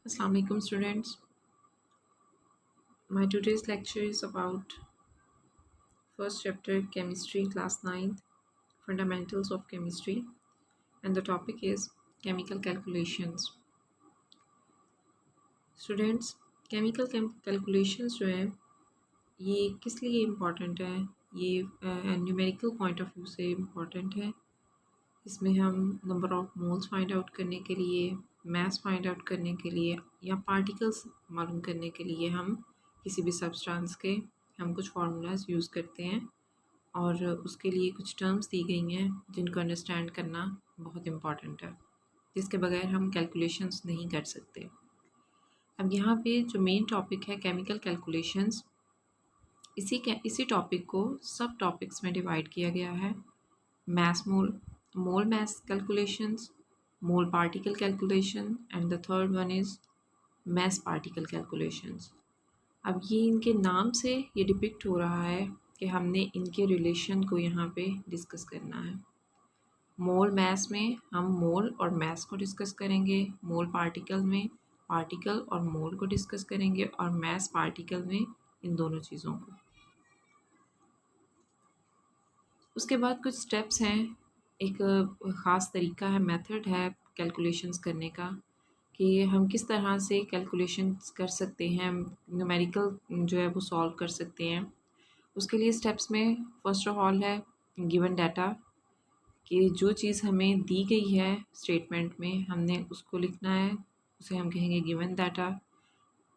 Assalamu alaikum students. My today's lecture is about first chapter chemistry class 9th fundamentals of chemistry and the topic is chemical calculations. Students chemical calculations जो है ये किस लिए important है ये numerical point of view से important है। इसमें हम number of moles find out करने के लिए मास फाइंड आउट करने के लिए या पार्टिकल्स मालूम करने के लिए हम किसी भी सब्सटेंस के हम कुछ फार्मूलाज यूज़ करते हैं और उसके लिए कुछ टर्म्स दी गई हैं जिनको अंडरस्टैंड करना बहुत इम्पॉर्टेंट है, जिसके बगैर हम कैलकुलेशंस नहीं कर सकते। अब यहाँ पे जो मेन टॉपिक है केमिकल कैलकुलेशंस, इसी टॉपिक को सब टॉपिक्स में डिवाइड किया गया है। मास मोल mass calculations, mole particle calculation and the third one is mass particle calculations। अब ये इनके नाम से ये डिपिक्ट हो रहा है कि हमने इनके रिलेशन को यहाँ पे डिस्कस करना है। मोल मैस में हम मोल और मैस को डिस्कस करेंगे, मोल पार्टिकल में पार्टिकल और मोल को डिस्कस करेंगे और मैस पार्टिकल में इन दोनों चीज़ों को। उसके बाद कुछ स्टेप्स हैं, एक ख़ास तरीका है, मेथड है कैलकुलेशंस करने का कि हम किस तरह से कैलकुलेशंस कर सकते हैं, न्यूमेरिकल जो है वो सॉल्व कर सकते हैं। उसके लिए स्टेप्स में फ़र्स्ट ऑफ ऑल है गिवन डाटा, कि जो चीज़ हमें दी गई है स्टेटमेंट में हमने उसको लिखना है, उसे हम कहेंगे given data.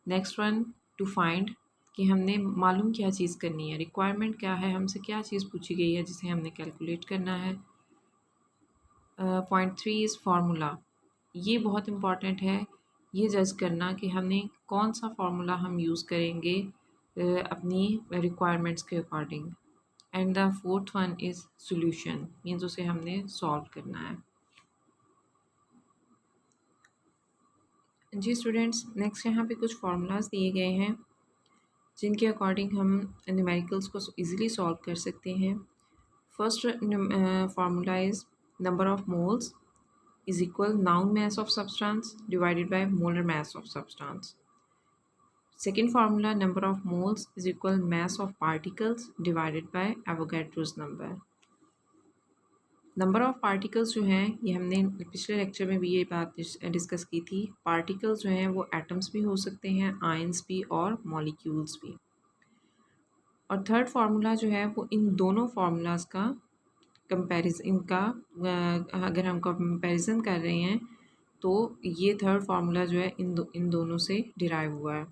Next one two find, कि हमने मालूम क्या चीज़ करनी है, रिक्वायरमेंट क्या है, हमसे क्या चीज़ पूछी गई है जिसे हमने कैलकुलेट करना है। पॉइंट 3 इज़ फार्मूला, ये बहुत इम्पॉर्टेंट है, ये जज करना कि हमने कौन सा फार्मूला हम यूज़ करेंगे अपनी रिक्वायरमेंट्स के according. And the fourth one is solution, means उसे हमने सॉल्व करना है। जी स्टूडेंट्स, नेक्स्ट यहाँ पे कुछ फार्मूलाज दिए गए हैं जिनके अकॉर्डिंग हम न्यूमेरिकल्स को इजीली सॉल्व कर सकते हैं। First formula is number of moles is equal noun mass of substance divided by molar mass of substance. Second formula, number of moles is equal mass of particles divided by Avogadro's number. Number of particles जो हैं ये हमने पिछले lecture में भी ये बात discuss की थी। पार्टिकल्स जो हैं वो एटम्स भी हो सकते हैं, आयंस भी और मॉलिक्यूल्स भी। और थर्ड फार्मूला जो है वो इन दोनों फार्मूलाज का कंपैरिजन, इनका अगर हम कंपैरिजन कर रहे हैं तो ये थर्ड फार्मूला जो है इन दोनों से डिराइव हुआ है।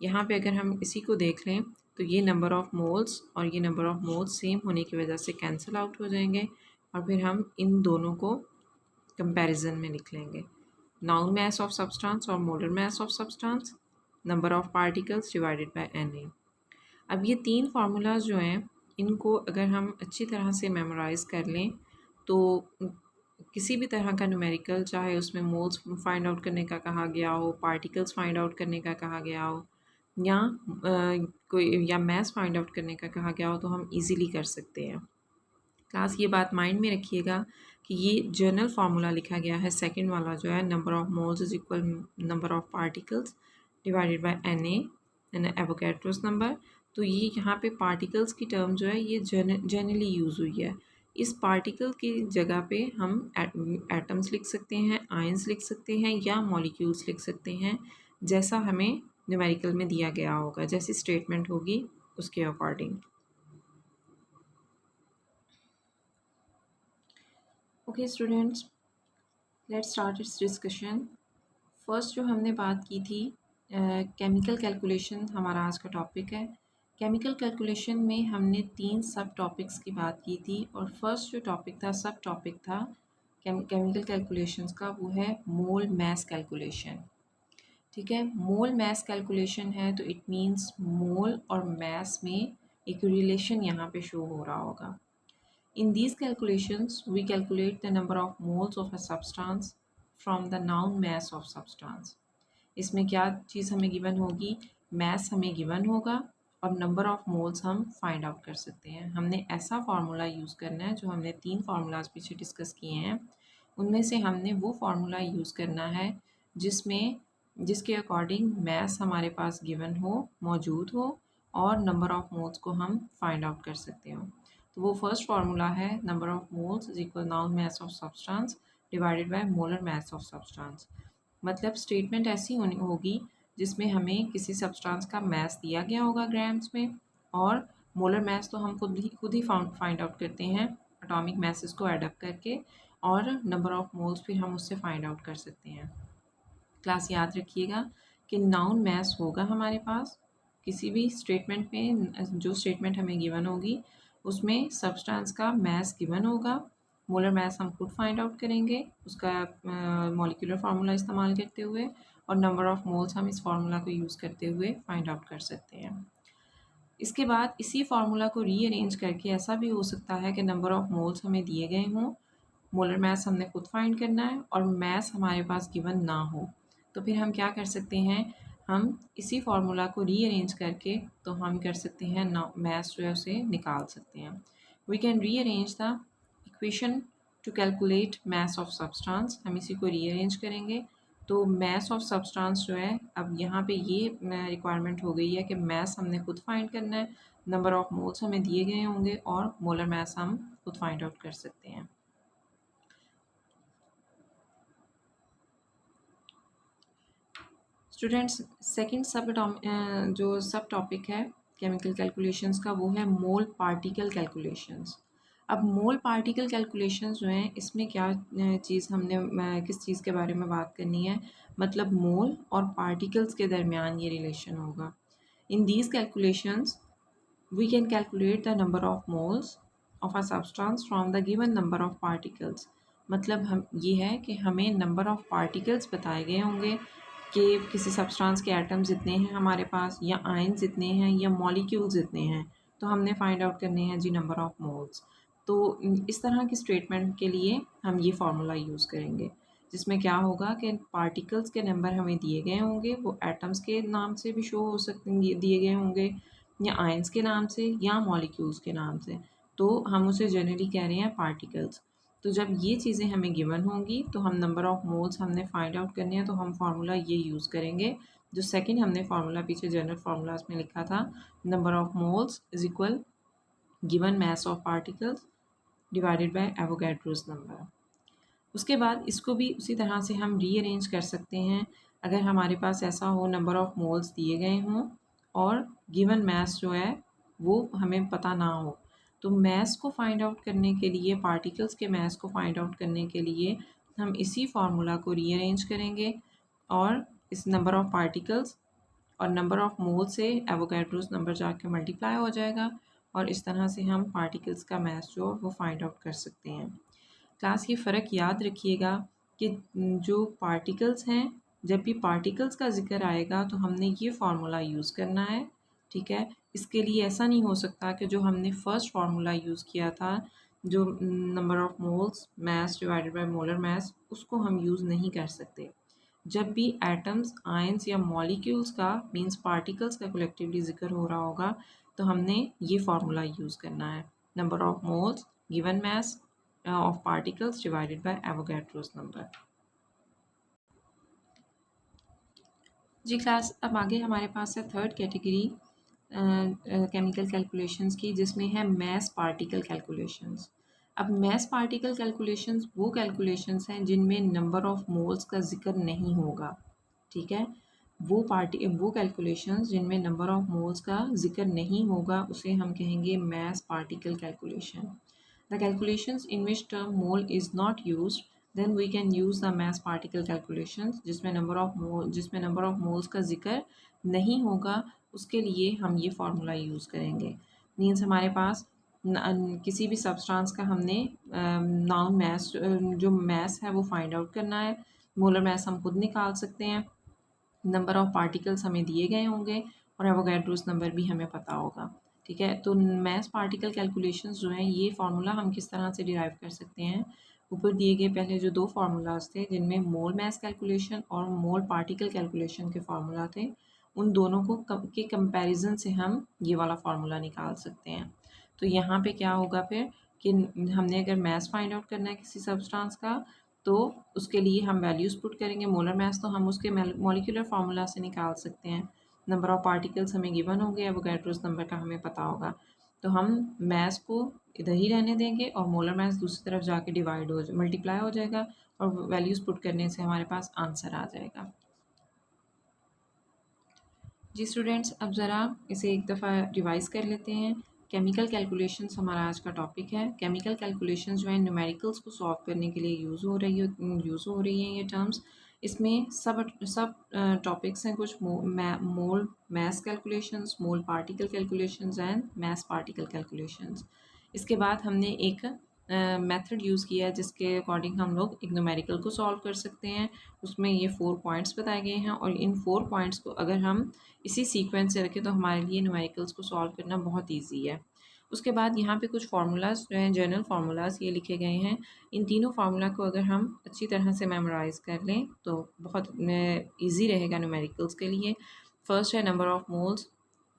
यहाँ पे अगर हम इसी को देख लें तो ये नंबर ऑफ़ मोल्स और ये नंबर ऑफ़ मोल्स सेम होने की वजह से कैंसिल आउट हो जाएंगे और फिर हम इन दोनों को कंपैरिजन में लिख लेंगे। नाउन मास ऑफ सब्सटेंस और molar mass of substance, number of particles divided by Na। अब ये तीन फार्मूलाज जो हैं इनको अगर हम अच्छी तरह से मेमोराइज़ कर लें तो किसी भी तरह का न्यूमेरिकल, चाहे उसमें मोल्स फाइंड आउट करने का कहा गया हो, पार्टिकल्स फाइंड आउट करने का कहा गया हो या कोई या मैस फाइंड आउट करने का कहा गया हो, तो हम इजीली कर सकते हैं। क्लास ये बात माइंड में रखिएगा कि ये जनरल फार्मूला लिखा गया है, सेकंड वाला जो है number of moles is equal number of particles divided by Na and Avogadro's number. तो ये यहाँ पे पार्टिकल्स की टर्म जो है ये जनरली यूज़ हुई है। इस पार्टिकल की जगह पे हम एटम्स लिख सकते हैं, आयंस लिख सकते हैं या मॉलिक्यूल्स लिख सकते हैं, जैसा हमें न्यूमेरिकल में दिया गया होगा, जैसी स्टेटमेंट होगी उसके according. Okay students, let's start it's discussion. First जो हमने बात की थी केमिकल कैलकुलेशन, हमारा आज का टॉपिक है। केमिकल कैलकुलेशन में हमने 3 सब टॉपिक्स की बात की थी और फर्स्ट जो टॉपिक था, सब टॉपिक था केमिकल कैलकुलेशंस का, वो है मोल मैस कैलकुलेशन। ठीक है, मोल मैस कैलकुलेशन है तो इट मीन्स मोल और मैस में एक रिलेशन यहाँ पे शो हो रहा होगा। In these calculations, we calculate the number of moles of a substance from the noun mass of substance. इसमें क्या चीज़ हमें गिवन होगी, मैस हमें गिवन होगा और नंबर ऑफ़ मोल्स हम फाइंड आउट कर सकते हैं। हमने ऐसा फार्मूला यूज़ करना है, जो हमने 3 फार्मूलाज पीछे डिस्कस किए हैं उनमें से हमने वो फार्मूला यूज़ करना है जिसमें जिसके अकॉर्डिंग मास हमारे पास गिवन हो, मौजूद हो और नंबर ऑफ़ मोल्स को हम फाइंड आउट कर सकते हो। तो वो फर्स्ट फार्मूला है number of moles is equal noun mass of substance divided by molar mass of substance. मतलब स्टेटमेंट ऐसी होनी होगी जिसमें हमें किसी सब्सटेंस का मास दिया गया होगा ग्राम्स में और मोलर मास तो हम खुद ही फाइंड आउट करते हैं एटॉमिक मासेस को एड अप करके, और नंबर ऑफ़ मोल्स फिर हम उससे फाइंड आउट कर सकते हैं। क्लास याद रखिएगा कि नाउन मास होगा हमारे पास किसी भी स्टेटमेंट में, जो स्टेटमेंट हमें गिवन होगी उसमें सब्सटेंस का मास गिवन होगा, मोलर मास हम खुद फाइंड आउट करेंगे उसका मॉलिक्यूलर फार्मूला इस्तेमाल करते हुए, और नंबर ऑफ़ मोल्स हम इस फार्मूला को यूज़ करते हुए फाइंड आउट कर सकते हैं। इसके बाद इसी फार्मूला को रीअरेंज करके ऐसा भी हो सकता है कि नंबर ऑफ़ मोल्स हमें दिए गए हों, मोलर मास हमने खुद फाइंड करना है और मास हमारे पास गिवन ना हो, तो फिर हम क्या कर सकते हैं, हम इसी फार्मूला को रीअरेंज करके तो हम कर सकते हैं ना मास जो है उसे निकाल सकते हैं। We can rearrange the equation to calculate mass of substance. हम इसी को रीअरेंज करेंगे तो मास ऑफ सब्सटेंस जो है, अब यहाँ पे ये रिक्वायरमेंट हो गई है कि मास हमने खुद फाइंड करना है, नंबर ऑफ़ मोल्स हमें दिए गए होंगे और मोलर मास हम खुद फाइंड आउट कर सकते हैं। स्टूडेंट्स सेकंड जो सब टॉपिक है केमिकल कैलकुलेशंस का वो है मोल पार्टिकल कैलकुलेशंस। अब मोल पार्टिकल कैलकुलेशंस जो हैं इसमें क्या चीज़ हमने किस चीज़ के बारे में बात करनी है, मतलब मोल और पार्टिकल्स के दरमियान ये रिलेशन होगा। In these calculations we can calculate the number of moles of a substance from the given number of particles। मतलब हम ये है कि हमें नंबर ऑफ़ पार्टिकल्स बताए गए होंगे कि किसी सब्सटेंस के एटम्स जितने हैं हमारे पास, या आयन्स जितने हैं, या मॉलिक्यूल्स जितने हैं, तो हमने फाइंड आउट करने हैं जी नंबर ऑफ़ मोल्स। तो इस तरह की स्टेटमेंट के लिए हम ये फार्मूला यूज़ करेंगे जिसमें क्या होगा कि पार्टिकल्स के नंबर हमें दिए गए होंगे, वो एटम्स के नाम से भी शो हो सकते दिए गए होंगे, या आयंस के नाम से, या मॉलिक्यूल्स के नाम से, तो हम उसे जनरली कह रहे हैं पार्टिकल्स। तो जब ये चीज़ें हमें गिवन होंगी तो हम नंबर ऑफ़ मोल्स हमने फाइंड आउट करने हैं, तो हम फार्मूला ये यूज़ करेंगे जो सेकंड हमने फार्मूला पीछे जनरल फार्मूलाज में लिखा था, number of moles is equal given mass of particles divided by Avogadro's number. उसके बाद इसको भी उसी तरह से हम रीअरेंज कर सकते हैं। अगर हमारे पास ऐसा हो नंबर ऑफ़ मोल्स दिए गए हों और गिवन मास जो है वो हमें पता ना हो, तो मास को फाइंड आउट करने के लिए, पार्टिकल्स के मास को फाइंड आउट करने के लिए हम इसी फार्मूला को रीअरेंज करेंगे और इस नंबर ऑफ़ पार्टिकल्स और नंबर ऑफ़ मोल से एवोगैड्रोस नंबर जाके मल्टीप्लाई हो जाएगा, और इस तरह से हम पार्टिकल्स का मास जो वो फाइंड आउट कर सकते हैं। क्लास ये फ़र्क याद रखिएगा कि जो पार्टिकल्स हैं, जब भी पार्टिकल्स का ज़िक्र आएगा तो हमने ये फार्मूला यूज़ करना है, ठीक है। इसके लिए ऐसा नहीं हो सकता कि जो हमने फर्स्ट फार्मूला यूज़ किया था, जो number of moles mass divided by molar mass, उसको हम यूज़ नहीं कर सकते। जब भी एटम्स, आयंस या मॉलिक्यूल्स का मींस पार्टिकल्स का कलेक्टिवली ज़िक्र हो रहा होगा तो हमने ये फार्मूला यूज़ करना है, number of moles given mass of particles divided by Avogadro's number। जी क्लास, अब आगे हमारे पास है थर्ड कैटेगरी केमिकल कैलकुलेशंस की, जिसमें है मैस पार्टिकल कैलकुलेशंस। अब मैस पार्टिकल कैलकुलेशंस वो कैलकुलेशंस हैं जिनमें नंबर ऑफ़ मोल्स का जिक्र नहीं होगा, ठीक है। वो कैलकुलेशंस जिनमें नंबर ऑफ़ मोल्स का जिक्र नहीं होगा उसे हम कहेंगे mass particle calculation. The calculations in which term mole is not used, then we can use the mass particle calculations जिसमें नंबर ऑफ मोल्स का जिक्र नहीं होगा, उसके लिए हम ये फार्मूला यूज़ करेंगे। मीन्स हमारे पास किसी भी सब्सटेंस का हमने नाउन मास, जो मास है वो फाइंड आउट करना है, मोलर मास हम खुद निकाल सकते हैं, नंबर ऑफ़ पार्टिकल्स हमें दिए गए होंगे और एवोगैड्रोस नंबर भी हमें पता होगा, ठीक है। तो मैस पार्टिकल कैलकुलेशंस जो हैं, ये फार्मूला हम किस तरह से डिराइव कर सकते हैं, ऊपर दिए गए पहले जो दो फार्मूलाज थे जिनमें मोल मास कैलकुलेशन और मोल पार्टिकल कैलकुलेशन के फार्मूला थे, उन दोनों को के कंपैरिजन से हम ये वाला फार्मूला निकाल सकते हैं। तो यहाँ पे क्या होगा फिर कि हमने अगर मास फाइंड आउट करना है किसी सब्सटेंस का, तो उसके लिए हम वैल्यूज़ पुट करेंगे। मोलर मास तो हम उसके मॉलिक्यूलर फार्मूला से निकाल सकते हैं। नंबर ऑफ़ पार्टिकल्स हमें गिवन हो गया, एवोगैड्रोस नंबर का हमें पता होगा। तो हम मास को इधर ही रहने देंगे और मोलर मास दूसरी तरफ जाके डिवाइड हो मल्टीप्लाई हो जाएगा और वैल्यूज़ पुट करने से हमारे पास आंसर आ जाएगा। जी स्टूडेंट्स, अब ज़रा इसे एक दफ़ा रिवाइज़ कर लेते हैं। केमिकल कैलकुलेशंस हमारा आज का टॉपिक है। केमिकल कैलकुलेशंस जो है न्यूमेरिकल्स को सॉल्व करने के लिए यूज़ हो रही हैं ये टर्म्स। इसमें सब सब टॉपिक्स हैं, कुछ mole mass calculations, mole particle calculations and mass particle calculations. इसके बाद हमने एक मेथड यूज़ किया है जिसके अकॉर्डिंग हम लोग एक न्यूमेरिकल को सॉल्व कर सकते हैं। उसमें ये 4 पॉइंट्स बताए गए हैं और इन 4 पॉइंट्स को अगर हम इसी सीक्वेंस से रखें तो हमारे लिए न्यूमेरिकल्स को सॉल्व करना बहुत ईजी है। उसके बाद यहाँ पे कुछ फार्मूलाज जो हैं, जनरल फार्मूलाज ये लिखे गए हैं। इन तीनों फार्मूला को अगर हम अच्छी तरह से मेमोराइज़ कर लें तो बहुत ईजी रहेगा न्यूमेरिकल्स के लिए। फर्स्ट है number of moles,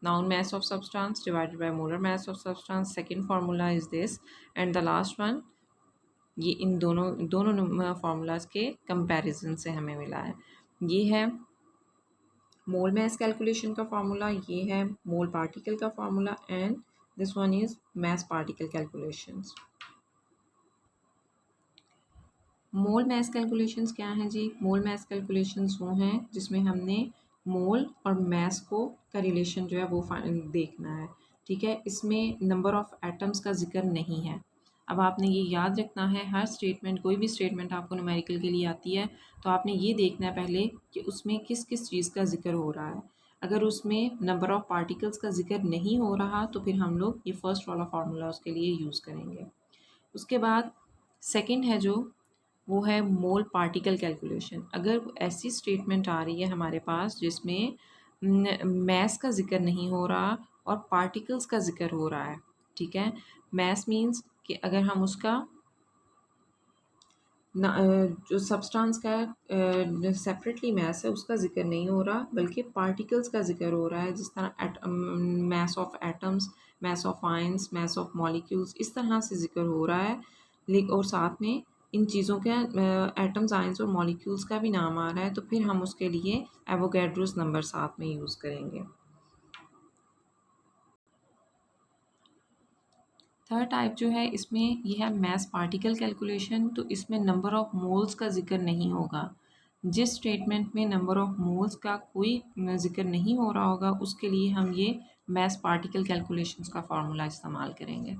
noun mass of substance divided by molar mass of substance. Second formula is this, and the last one ये इन दोनों फार्मूलाज के कंपैरिजन से हमें मिला है। ये है मोल मास कैलकुलेशन का फार्मूला, ये है मोल पार्टिकल का formula and this one is mass particle calculations. Mole mass calculations क्या हैं जी? मोल मास कैलकुलेशंस वो हैं जिसमें हमने मोल और मास को का रिलेशन जो है वो देखना है। ठीक है, इसमें नंबर ऑफ़ एटम्स का जिक्र नहीं है। अब आपने ये याद रखना है, हर स्टेटमेंट, कोई भी स्टेटमेंट आपको न्यूमेरिकल के लिए आती है तो आपने ये देखना है पहले कि उसमें किस किस चीज़ का जिक्र हो रहा है। अगर उसमें नंबर ऑफ़ पार्टिकल्स का जिक्र नहीं हो रहा तो फिर हम लोग ये फर्स्ट वाला फार्मूला उसके लिए यूज़ करेंगे। उसके बाद सेकंड है जो, वो है मोल पार्टिकल कैलकुलेशन। अगर ऐसी स्टेटमेंट आ रही है हमारे पास जिसमें मास का ज़िक्र नहीं हो रहा और पार्टिकल्स का ज़िक्र हो रहा है, ठीक है। मास मीन्स कि अगर हम उसका जो सब्सटेंस का सेपरेटली मास है उसका ज़िक्र नहीं हो रहा, बल्कि पार्टिकल्स का ज़िक्र हो रहा है, जिस तरह mass of atoms, mass of ions, mass of molecules, इस तरह से ज़िक्र हो रहा है। और साथ में इन चीज़ों के एटम्स, आयंस और मॉलिक्यूल्स का भी नाम आ रहा है, तो फिर हम उसके लिए एवोगैड्रोस नंबर साथ में यूज़ करेंगे। थर्ड टाइप जो है इसमें ये है मास पार्टिकल कैलकुलेशन। तो इसमें नंबर ऑफ़ मोल्स का ज़िक्र नहीं होगा। जिस स्टेटमेंट में नंबर ऑफ़ मोल्स का कोई ज़िक्र नहीं हो रहा होगा उसके लिए हम ये मास पार्टिकल कैलकुलेशंस का फार्मूला इस्तेमाल करेंगे।